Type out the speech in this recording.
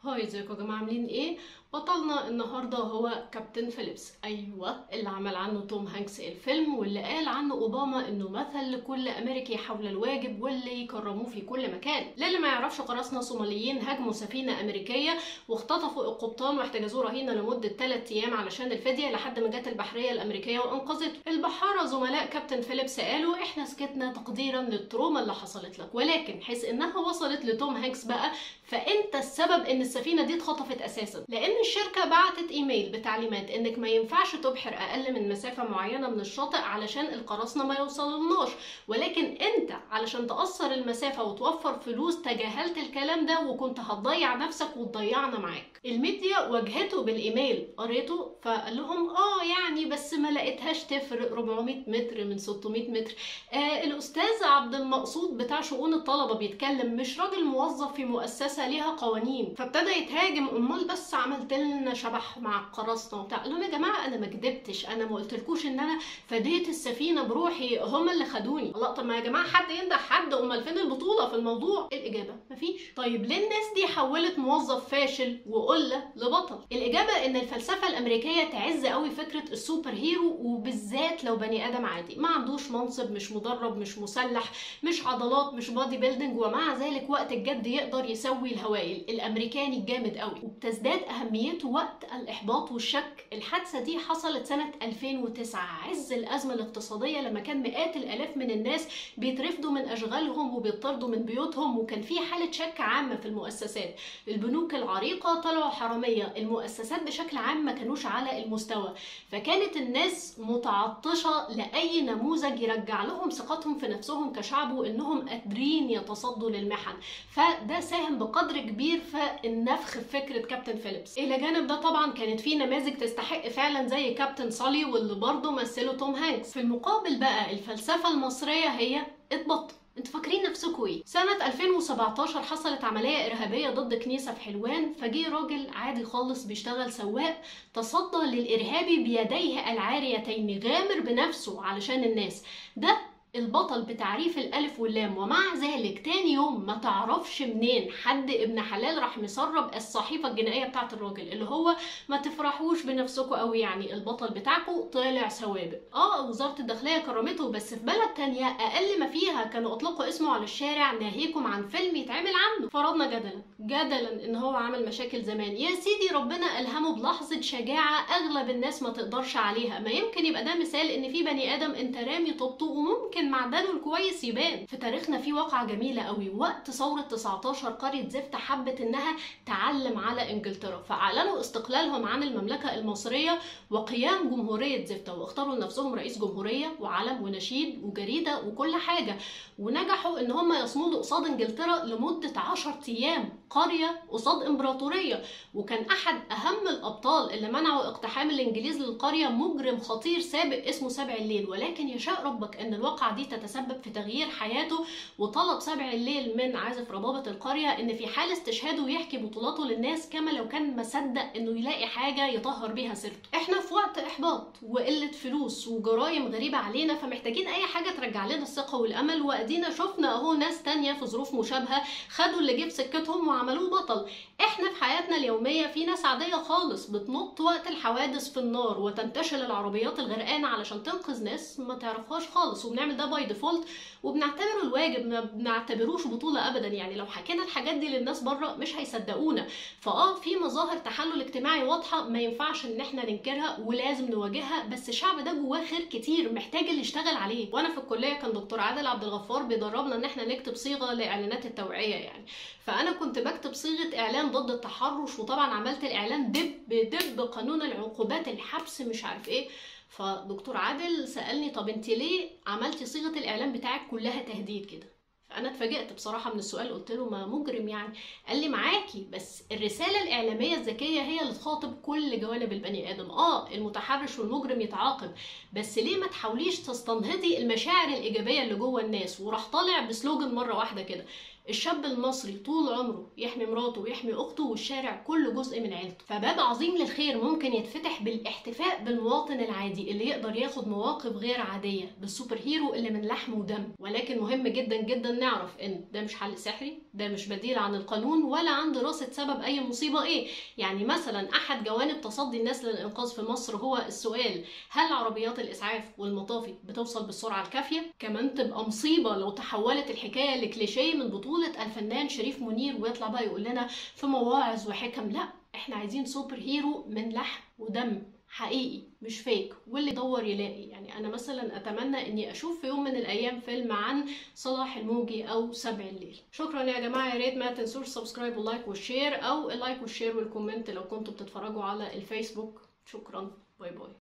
هاي، ازيكم يا جماعه؟ عاملين ايه؟ بطلنا النهارده هو كابتن فيليبس، ايوه اللي عمل عنه توم هانكس الفيلم، واللي قال عنه اوباما انه مثل لكل امريكي حول الواجب واللي يكرموه في كل مكان. للي ما يعرفش، قراصنه صوماليين هاجموا سفينه امريكيه واختطفوا القبطان واحتجزوه رهينه لمده 3 ايام علشان الفديه، لحد ما جت البحريه الامريكيه وانقذته. البحاره زملاء كابتن فيليبس قالوا احنا سكتنا تقديرا للتروما اللي حصلت لك، ولكن حيث انها وصلت لتوم هانكس بقى فانت السبب ان السفينه دي اتخطفت اساسا، لان الشركه بعتت ايميل بتعليمات انك ما ينفعش تبحر اقل من مسافه معينه من الشاطئ علشان القراصنه ما يوصلوناش، ولكن انت علشان تقصر المسافه وتوفر فلوس تجاهلت الكلام ده وكنت هتضيع نفسك وتضيعنا معاك. الميديا واجهته بالايميل، قريته فقال لهم يعني بس ما لقيتهاش تفرق 400 متر من 600 متر. الاستاذ عبد المقصود بتاع شؤون الطلبه بيتكلم، مش راجل موظف في مؤسسه ليها قوانين. فابتدى يتهاجم، امال بس عملت لنا شبح مع القراصنه وبتاع. قال لهم يا جماعه انا ما كدبتش، انا ما قلتلكوش ان انا فديت السفينه بروحي، هم اللي خدوني. الله، طب ما يا جماعه حد يمدح حد، امال فين البطوله في الموضوع؟ الاجابه مفيش. طيب ليه الناس دي حولت موظف فاشل وقله لبطل؟ الاجابه ان الفلسفه الامريكيه تعز قوي فكره السوبر هيرو، وبالذات لو بني ادم عادي ما عندوش منصب، مش مدرب، مش مسلح، مش عضلات، مش بادي بيلدينج، ومع ذلك وقت الجد يقدر يسوي الهوائل. الامريكاني الجامد قوي، وبتزداد اهميته وقت الاحباط والشك. الحادثه دي حصلت سنه 2009 عز الازمه الاقتصاديه، لما كان مئات الالاف من الناس بيترفدوا من اشغالهم وبيطردوا من بيوتهم، وكان في حاله شك عامه في المؤسسات. البنوك العريقه طلعوا حراميه، المؤسسات بشكل عام ما كانوش على المستوى، فكانت الناس متعطشه لاي نموذج يرجع لهم ثقتهم في نفسهم كشعب وانهم قادرين يتصدوا للمحن. فده ساهم بقدر كبير في النفخ في فكره كابتن فيليبس. الى جانب ده طبعا كانت في نماذج تستحق فعلا زي كابتن سالي، واللي برضه مثله توم هانكس. في المقابل بقى الفلسفه المصريه هي اتبطل. انتوا فاكرين نفسكوا ايه؟ سنة 2017 حصلت عملية إرهابية ضد كنيسة في حلوان، فجه راجل عادي خالص بيشتغل سواق تصدى للإرهابي بيديه العاريتين، غامر بنفسه علشان الناس. ده البطل بتعريف الألف واللام. ومع ذلك تاني يوم ما تعرفش منين حد ابن حلال راح مسرب الصحيفة الجنائية بتاعت الراجل، اللي هو ما تفرحوش بنفسكوا قوي، يعني البطل بتاعكوا طلع سوابق. وزارة الداخلية كرمته، بس في بلد تانية أقل ما فيها كانوا أطلقوا اسمه على الشارع ناهيكم عن فيلم يتعمل عنه. فرضنا جدلا إن هو عمل مشاكل زمان، يا سيدي ربنا ألهمه بلحظة شجاعة أغلب الناس ما تقدرش عليها. ما يمكن يبقى ده مثال إن في بني آدم أنت رامي طوبته وممكن معدنه الكويس يبان. في تاريخنا في واقعة جميلة قوي، وقت ثورة 19 قرية زفت حبت انها تعلم على انجلترا، فاعلنوا استقلالهم عن المملكة المصرية وقيام جمهورية زفت، واختاروا لنفسهم رئيس جمهورية وعلم ونشيد وجريدة وكل حاجة، ونجحوا ان هم يصمدوا قصاد انجلترا لمدة 10 ايام، قرية قصاد امبراطورية. وكان احد اهم الابطال اللي منعوا اقتحام الانجليز للقرية مجرم خطير سابق اسمه سبع الليل، ولكن يشاء ربك ان الواقعة دي تتسبب في تغيير حياته. وطلب سبع الليل من عازف ربابة القرية ان في حال استشهاده يحكي بطولاته للناس، كما لو كان مصدق انه يلاقي حاجة يطهر بيها سيرته. احنا في وقت احباط وقلة فلوس وجرايم غريبة علينا، فمحتاجين اي حاجة ترجع لنا الثقة والامل. وادينا شفنا اهو ناس تانية في ظروف مشابهة خدوا اللي جه بسكتهم وعملوه بطل. احنا في حياتنا اليومية في ناس عادية خالص بتنط وقت الحوادث في النار وتنتشل العربيات الغرقانة علشان تنقذ ناس ما تعرفهاش خالص، وبنعمل ده باي ديفولت وبنعتبره الواجب، ما بنعتبروش بطولة ابدا. يعني لو حكينا الحاجات دي للناس بره مش هيصدقونا. في مظاهر تحلل اجتماعي واضحة ما ينفعش ان احنا ننكرها ولازم نواجهها، بس الشعب ده جواه خير كتير محتاج اللي يشتغل عليه. وانا في الكلية كان دكتور عادل عبد الغفار بيدربنا ان احنا نكتب صيغة لاعلانات التوعية، يعني فانا كنت بكتب صيغة اعلان ضد التحرش، وطبعا عملت الاعلان دب قانون العقوبات، الحبس، مش عارف ايه. فدكتور عادل سألني طب انت ليه عملتي صيغة الاعلان بتاعك كلها تهديد كده؟ فانا اتفاجئت بصراحة من السؤال، قلت له ما مجرم يعني. قال لي معاكي، بس الرسالة الإعلامية الذكية هي اللي تخاطب كل جوانب البني آدم. المتحرش والمجرم يتعاقب، بس ليه ما تحاوليش تستنهضي المشاعر الإيجابية اللي جوه الناس؟ وراح طالع بسلوجن مرة واحدة كده، الشاب المصري طول عمره يحمي مراته ويحمي اخته والشارع كله جزء من عيلته. فباب عظيم للخير ممكن يتفتح بالاحتفاء بالمواطن العادي اللي يقدر ياخد مواقف غير عادية، بالسوبر هيرو اللي من لحم ودم. ولكن مهم جدا جدا نعرف ان ده مش حل سحري، ده مش بديل عن القانون ولا عن دراسة سبب اي مصيبة ايه. يعني مثلا احد جوانب تصدي الناس للانقاذ في مصر هو السؤال: هل عربيات الاسعاف والمطافي بتوصل بالسرعة الكافية؟ كمان تبقى مصيبة لو تحولت الحكاية لكليشيه من بطولة الفنان شريف منير ويطلع بقى يقول لنا في مواعظ وحكم. لا، احنا عايزين سوبر هيرو من لحم ودم حقيقي مش فيك، واللي يدور يلاقي. يعني انا مثلا اتمنى اني اشوف في يوم من الايام فيلم عن صلاح الموجي او سبع الليل. شكرا يا جماعه، يا ريت ما تنسوش سبسكرايب واللايك والشير، او اللايك والشير والكومنت لو كنتوا بتتفرجوا على الفيسبوك. شكرا، باي باي.